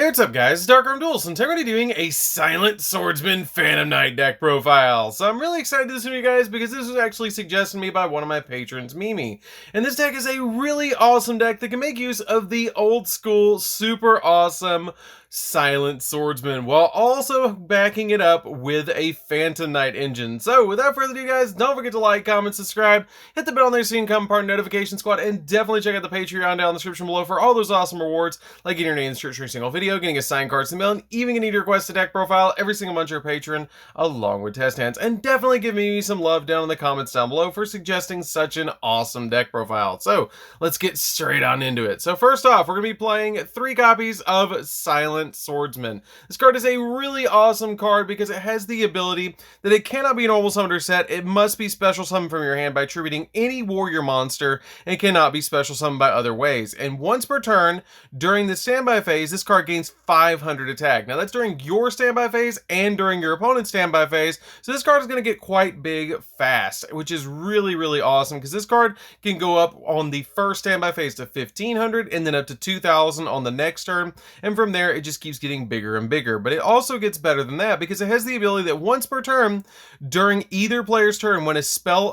Hey, what's up, guys? It's Darkroom Duels, and today we're going to be doing a Silent Swordsman Phantom Knight deck profile. So I'm really excited to do this with you guys because this was actually suggested to me by one of my patrons, Mimi. And this deck is a really awesome deck that can make use of the old school, super awesome Silent Swordsman, while also backing it up with a Phantom Knight engine. So without further ado, guys, don't forget to like, comment, subscribe, hit the bell on there so you can become part of the notification squad, and definitely check out the Patreon down in the description below for all those awesome rewards, like getting your name in the shirt for every single video, getting a signed cards in the mail, and even getting to request a deck profile every single month you're a patron, along with test hands. And definitely give me some love down in the comments down below for suggesting such an awesome deck profile. So let's get straight on into it. So first off, we're going to be playing 3 copies of Silent Swordsman. This card is a really awesome card because it has the ability that it cannot be a normal summoner set. It must be special summoned from your hand by attributing any warrior monster, and cannot be special summoned by other ways. And once per turn, during the standby phase, this card gains 500 attack. Now that's during your standby phase and during your opponent's standby phase, so this card is going to get quite big fast, which is really awesome because this card can go up on the first standby phase to 1500 and then up to 2000 on the next turn, and from there it just keeps getting bigger and bigger. But it also gets better than that because it has the ability that once per turn, during either player's turn, when a spell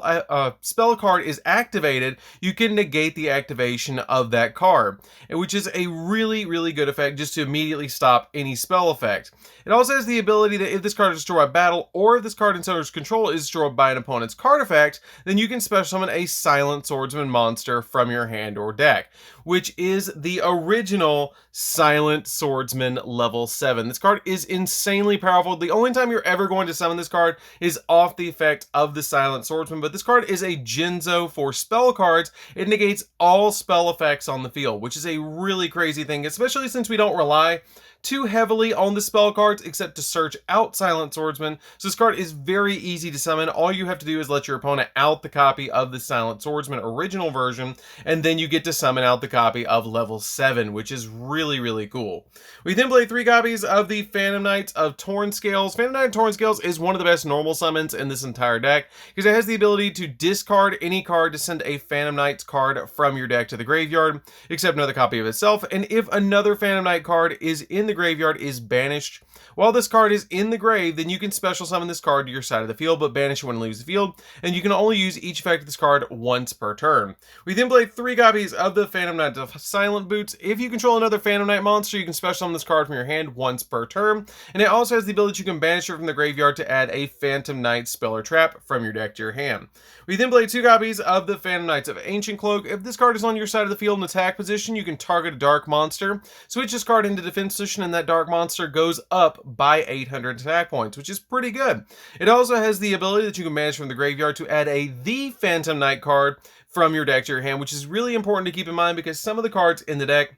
card is activated, you can negate the activation of that card, which is a really good effect just to immediately stop any spell effect. It also has the ability that if this card is destroyed by battle, or if this card in summoner's control is destroyed by an opponent's card effect, then you can special summon a Silent Swordsman monster from your hand or deck, which is the original Silent Swordsman level 7. This card is insanely powerful. The only time you're ever going to summon this card is off the effect of the Silent Swordsman, but this card is a Genzo for spell cards. It negates all spell effects on the field, which is a really crazy thing, especially since we don't rely too heavily on the spell cards except to search out Silent Swordsman. So this card is very easy to summon. All you have to do is let your opponent out the copy of the Silent Swordsman original version, and then you get to summon out the copy of level 7, which is really cool. We then play 3 copies of the Phantom Knights of Torn Scales. Phantom Knight of Torn Scales is one of the best normal summons in this entire deck because it has the ability to discard any card to send a Phantom Knights card from your deck to the graveyard, except another copy of itself. And if another Phantom Knight card is in the graveyard, is banished while this card is in the grave, then you can special summon this card to your side of the field, but banish it when it leaves the field, and you can only use each effect of this card once per turn. We then play 3 copies of the Phantom Knight of Silent Boots. If you control another Phantom Knight monster, you can special summon this card from your hand once per turn, and it also has the ability you can banish it from the graveyard to add a Phantom Knight spell or trap from your deck to your hand. We then play 2 copies of the Phantom Knights of Ancient Cloak. If this card is on your side of the field in attack position, you can target a dark monster, switch this card into defense position, and that dark monster goes up by 800 attack points, which is pretty good. It also has the ability that you can banish from the graveyard to add the Phantom Knight card from your deck to your hand, which is really important to keep in mind because some of the cards in the deck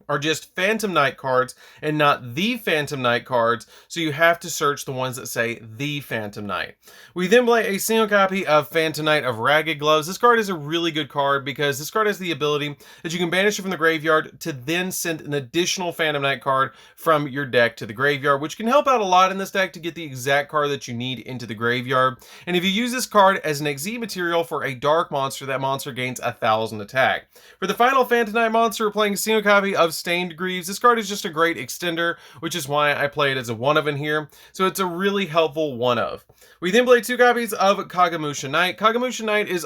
are just Phantom Knight cards and not the Phantom Knight cards, so you have to search the ones that say the Phantom Knight. We then play a single copy of Phantom Knight of Ragged Gloves. This card is a really good card because this card has the ability that you can banish it from the graveyard to then send an additional Phantom Knight card from your deck to the graveyard, which can help out a lot in this deck to get the exact card that you need into the graveyard. And if you use this card as an XZ material for a dark monster, that monster gains 1000 attack. For the final Phantom Knight monster, we're playing a single copy of Stained Greaves. This card is just a great extender, which is why I play it as a one-of in here. So it's a really helpful one-of. We then play 2 copies of Kagemusha Knight. Kagemusha Knight is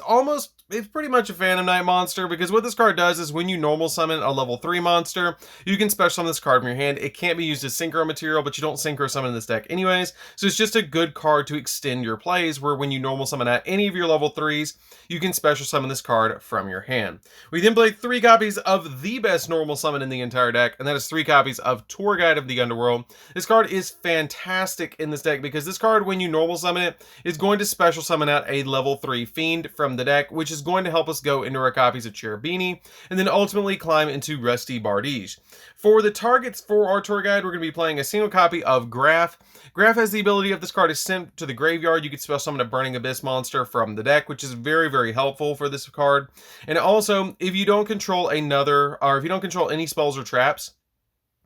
it's pretty much a Phantom Knight monster because what this card does is when you normal summon a level 3 monster, you can special summon this card from your hand. It can't be used as synchro material, but you don't synchro summon this deck anyways. So it's just a good card to extend your plays where when you normal summon at any of your level 3s, you can special summon this card from your hand. We then play 3 copies of the best normal summon in the entire deck, and that is 3 copies of Tour Guide of the Underworld. This card is fantastic in this deck because this card, when you normal summon it, is going to special summon out a level 3 Fiend from the deck, which is going to help us go into our copies of Cherubini, and then ultimately climb into Rusty Bardige. For the targets for our Tour Guide, we're going to be playing a single copy of Graph. Graph has the ability if this card is sent to the graveyard, you can special summon a Burning Abyss monster from the deck, which is very helpful for this card. And also, if you don't control any spells or traps,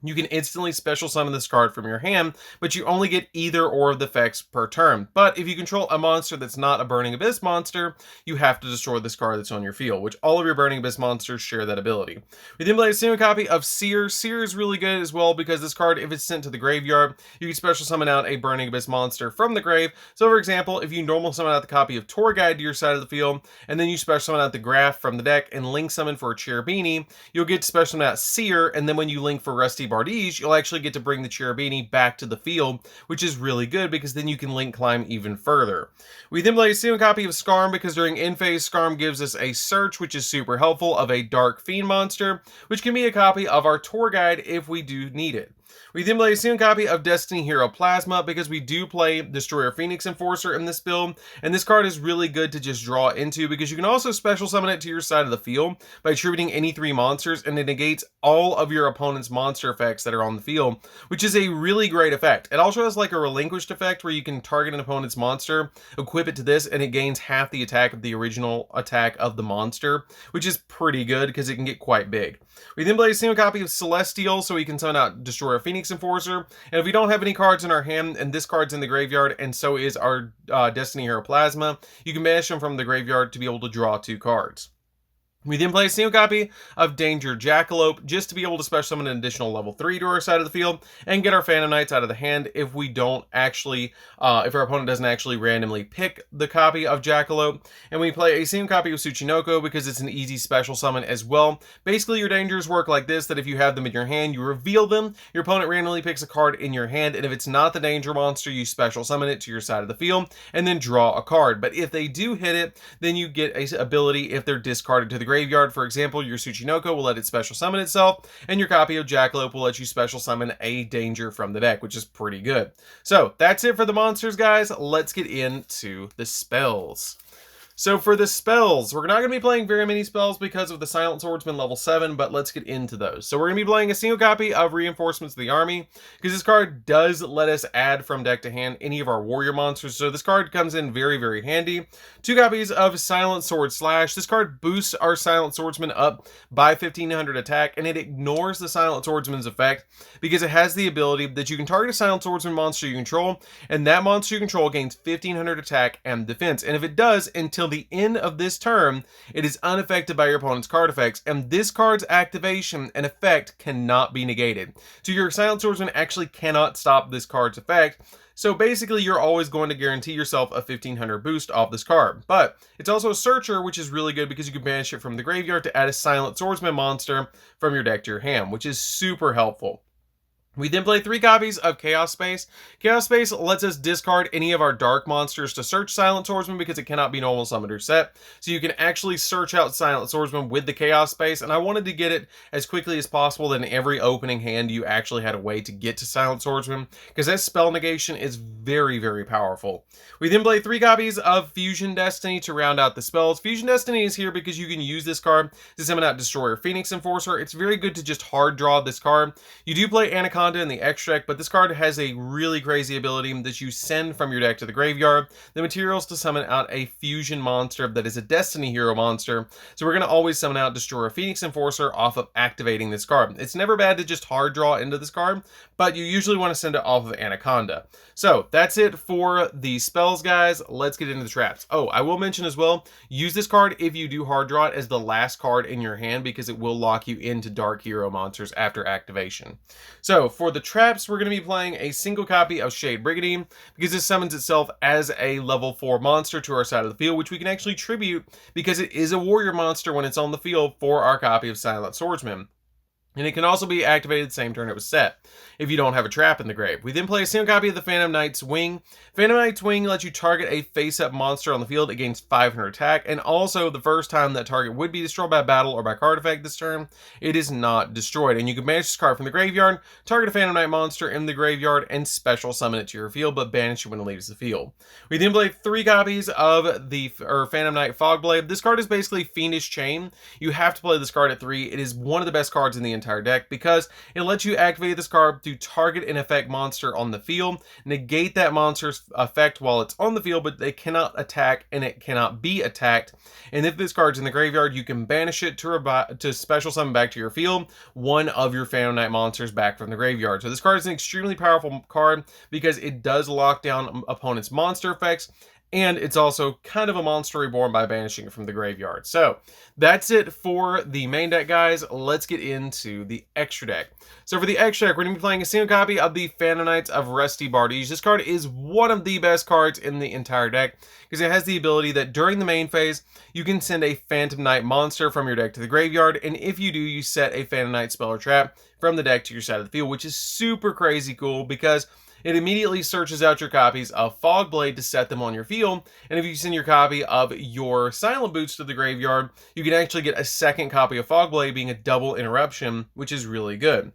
You can instantly special summon this card from your hand, but you only get either or of the effects per turn. But if you control a monster that's not a Burning Abyss monster, you have to destroy this card that's on your field, which all of your Burning Abyss monsters share that ability. We then play a single copy of Seer. Seer is really good as well because this card, if it's sent to the graveyard, you can special summon out a Burning Abyss monster from the grave. So for example, if you normal summon out the copy of Tour Guide to your side of the field, and then you special summon out the Graph from the deck and link summon for a Cherubini, you'll get to special summon out Seer, and then when you link for Rusty Bardige, you'll actually get to bring the Cherubini back to the field, which is really good because then you can link climb even further. We then play a single copy of Skarm because during end phase, Skarm gives us a search, which is super helpful, of a Dark Fiend monster, which can be a copy of our Tour Guide if we do need it. We then play a single copy of Destiny Hero Plasma because we do play Destroyer Phoenix Enforcer in this build, and this card is really good to just draw into because you can also special summon it to your side of the field by attributing any 3 monsters, and it negates all of your opponent's monster effects that are on the field, which is a really great effect. It also has like a relinquished effect where you can target an opponent's monster, equip it to this, and it gains half the attack of the original attack of the monster, which is pretty good because it can get quite big. We then play a single copy of Celestial so we can summon out Destroyer Phoenix Enforcer, and if we don't have any cards in our hand, and this card's in the graveyard, and so is our Destiny Hero Plasma, you can banish them from the graveyard to be able to draw 2 cards. We then play a single copy of Danger Jackalope just to be able to special summon an additional level 3 to our side of the field and get our Phantom Knights out of the hand if we don't actually, if our opponent doesn't actually randomly pick the copy of Jackalope. And we play a single copy of Tsuchinoko because it's an easy special summon as well. Basically, your dangers work like this, that if you have them in your hand, you reveal them, your opponent randomly picks a card in your hand, and if it's not the danger monster, you special summon it to your side of the field and then draw a card. But if they do hit it, then you get a ability if they're discarded to the graveyard. For example, your Tsuchinoko will let it special summon itself, and your copy of Jackalope will let you special summon a danger from the deck, which is pretty good. So that's it for the monsters, guys. Let's get into the spells. So for the spells, we're not going to be playing very many spells because of the Silent Swordsman level 7, but let's get into those. So we're going to be playing a single copy of Reinforcements of the Army, because this card does let us add from deck to hand any of our warrior monsters, so this card comes in very, very handy. 2 copies of Silent Sword Slash. This card boosts our Silent Swordsman up by 1500 attack, and it ignores the Silent Swordsman's effect, because it has the ability that you can target a Silent Swordsman monster you control, and that monster you control gains 1500 attack and defense, and if it does, until the end of this turn, it is unaffected by your opponent's card effects, and this card's activation and effect cannot be negated. So your Silent Swordsman actually cannot stop this card's effect. So basically, you're always going to guarantee yourself a 1500 boost off this card. But it's also a Searcher, which is really good because you can banish it from the graveyard to add a Silent Swordsman monster from your deck to your hand, which is super helpful. We then play 3 copies of Chaos Space. Chaos Space lets us discard any of our dark monsters to search Silent Swordsman because it cannot be normal summoned or set. So you can actually search out Silent Swordsman with the Chaos Space, and I wanted to get it as quickly as possible. That in every opening hand you actually had a way to get to Silent Swordsman, because that spell negation is very, very powerful. We then play 3 copies of Fusion Destiny to round out the spells. Fusion Destiny is here because you can use this card to summon out Destroyer Phoenix Enforcer. It's very good to just hard draw this card. You do play Anaconda in the extract, but this card has a really crazy ability that you send from your deck to the graveyard the materials to summon out a fusion monster that is a Destiny Hero monster. So we're going to always summon out Destroyer Phoenix Enforcer off of activating this card. It's never bad to just hard draw into this card, but you usually want to send it off of Anaconda. So that's it for the spells, guys. Let's get into the traps. Oh, I will mention as well, use this card if you do hard draw it as the last card in your hand, because it will lock you into Dark Hero monsters after activation. So for the traps, we're going to be playing a single copy of Shade Brigandine, because this summons itself as a level 4 monster to our side of the field, which we can actually tribute because it is a warrior monster when it's on the field for our copy of Silent Swordsman. And it can also be activated the same turn it was set, if you don't have a trap in the grave. We then play a single copy of the Phantom Knight's Wing. Phantom Knight's Wing lets you target a face-up monster on the field. It gains 500 attack, and also the first time that target would be destroyed by battle or by card effect this turn, it is not destroyed. And you can banish this card from the graveyard, target a Phantom Knight monster in the graveyard, and special summon it to your field, but banish it when it leaves the field. We then play 3 copies of the Phantom Knight Fogblade. This card is basically Fiendish Chain. You have to play this card at 3. It is one of the best cards in the entire deck because it lets you activate this card to target an effect monster on the field, negate that monster's effect while it's on the field, but they cannot attack and it cannot be attacked. And if this card's in the graveyard, you can banish it to special summon back to your field one of your Phantom Knight monsters back from the graveyard. So this card is an extremely powerful card because it does lock down opponents' monster effects, and it's also kind of a monster reborn by banishing it from the graveyard. So that's it for the main deck, guys. Let's get into the extra deck. So for the extra deck, we're going to be playing a single copy of the Phantom Knights of Rusty Bardige. This card is one of the best cards in the entire deck because it has the ability that during the main phase, you can send a Phantom Knight monster from your deck to the graveyard, and if you do, you set a Phantom Knight spell or trap from the deck to your side of the field, which is super crazy cool because it immediately searches out your copies of Fogblade to set them on your field, and if you send your copy of your Silent Boots to the graveyard, you can actually get a second copy of Fogblade, being a double interruption, which is really good.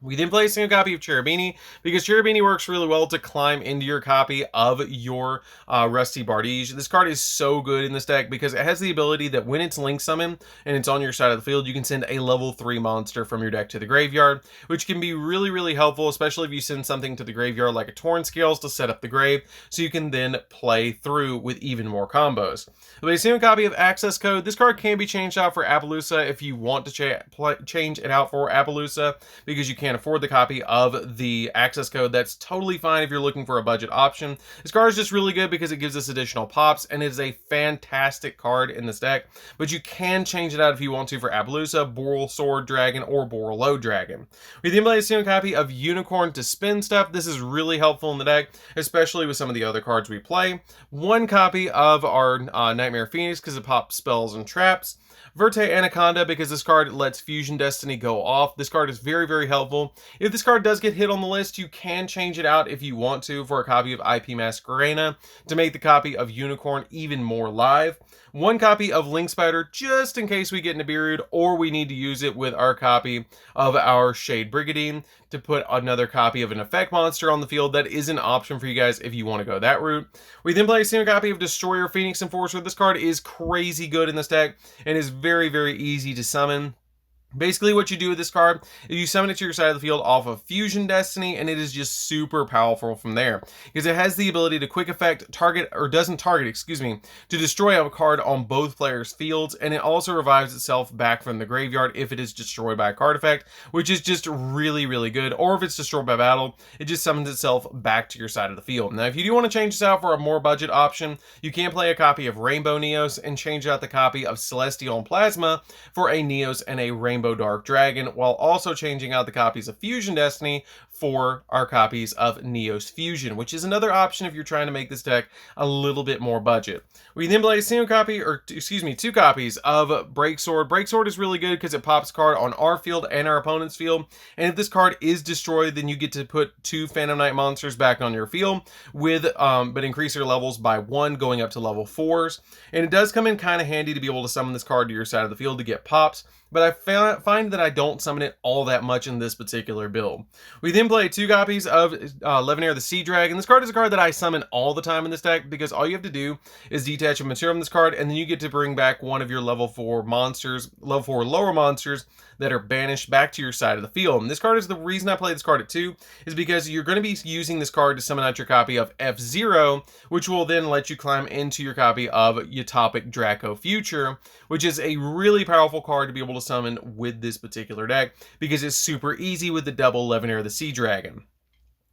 We then play a single copy of Cherubini because Cherubini works really well to climb into your copy of your Rusty Bardige. This card is so good in this deck because it has the ability that when it's Link Summon and it's on your side of the field, you can send a level 3 monster from your deck to the graveyard, which can be really, really helpful, especially if you send something to the graveyard like a Torn Scales to set up the grave, so you can then play through with even more combos. With a single copy of Access Code, this card can be changed out for Appaloosa if you want to change it out for Appaloosa because you can't afford the copy of the Access Code. That's totally fine if you're looking for a budget option. This card is just really good because it gives us additional pops, and it is a fantastic card in this deck, but you can change it out if you want to for Appaloosa, Boral Sword Dragon, or Boral Dragon. We then play a single copy of Unicorn to spin stuff. This is really helpful in the deck, especially with some of the other cards we play. One copy of our Nightmare Phoenix because it pops spells and traps. Verte Anaconda because this card lets Fusion Destiny go off. This card is very, very helpful. If this card does get hit on the list, you can change it out if you want to for a copy of IP Masquerena to make the copy of Unicorn even more live. One copy of Link Spider just in case we get Nibirued or we need to use it with our copy of our Shade Brigandine to put another copy of an effect monster on the field. That is an option for you guys if you want to go that route. We then play a single copy of Destroyer Phoenix Enforcer. This card is crazy good in this deck and is very, very easy to summon. Basically, what you do with this card is you summon it to your side of the field off of Fusion Destiny, and it is just super powerful from there because it has the ability to quick effect target, or doesn't target, excuse me, to destroy a card on both players' fields, and it also revives itself back from the graveyard if it is destroyed by a card effect, which is just really, really good. Or if it's destroyed by battle, it just summons itself back to your side of the field. Now, if you do want to change this out for a more budget option, you can play a copy of Rainbow Neos and change out the copy of Celestial and Plasma for a Neos and a Rainbow Dark Dragon, while also changing out the copies of Fusion Destiny for our copies of Neos Fusion, which is another option if you're trying to make this deck a little bit more budget. We then play a single copy, or excuse me, 2 copies of Breaksword. Breaksword is really good because it pops a card on our field and our opponent's field, and if this card is destroyed, then you get to put 2 Phantom Knight monsters back on your field with, but increase your levels by 1, going up to level 4s. And it does come in kind of handy to be able to summon this card to your side of the field to get pops, but I find that I don't summon it all that much in this particular build. We then play 2 copies of Levineer the Sea Dragon. This card is a card that I summon all the time in this deck because all you have to do is detach a material from this card, and then you get to bring back one of your level 4 monsters, level 4 lower monsters that are banished back to your side of the field. And this card is the reason I play this card at 2, is because you're going to be using this card to summon out your copy of F-Zero, which will then let you climb into your copy of Utopic Draco Future, which is a really powerful card to be able to summon with this particular deck because it's super easy with the double Levineer the Sea Dragon.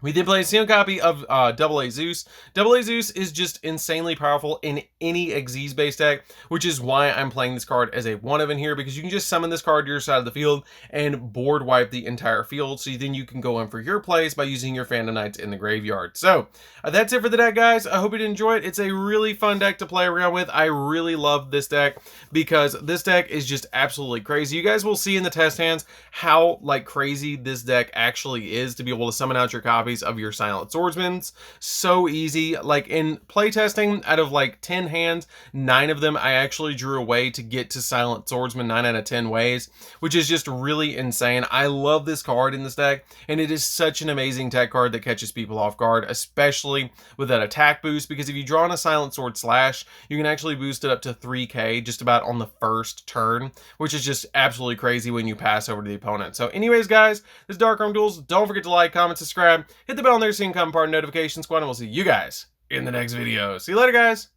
We then play a single copy of Double A Zeus. Double A Zeus is just insanely powerful in any Xyz based deck, which is why I'm playing this card as a 1-of in here, because you can just summon this card to your side of the field and board wipe the entire field, so then you can go in for your plays by using your Phantom Knights in the graveyard. So that's it for the deck, guys. I hope you did enjoy it. It's a really fun deck to play around with. I really love this deck because this deck is just absolutely crazy. You guys will see in the test hands how crazy this deck actually is to be able to summon out your copy copies of your Silent Swordsmans. So easy. Like in playtesting, out of like 10 hands, 9 of them I actually drew away to get to Silent Swordsman 9 out of 10 ways, which is just really insane. I love this card in this deck, and it is such an amazing tech card that catches people off guard, especially with that attack boost, because if you draw on a Silent Sword Slash, you can actually boost it up to 3k just about on the first turn, which is just absolutely crazy when you pass over to the opponent. So anyways, guys, this is Dark Duels. Don't forget to like, comment, subscribe, hit the bell on there so you can become part of the notification squad, and we'll see you guys in the next video. See you later, guys.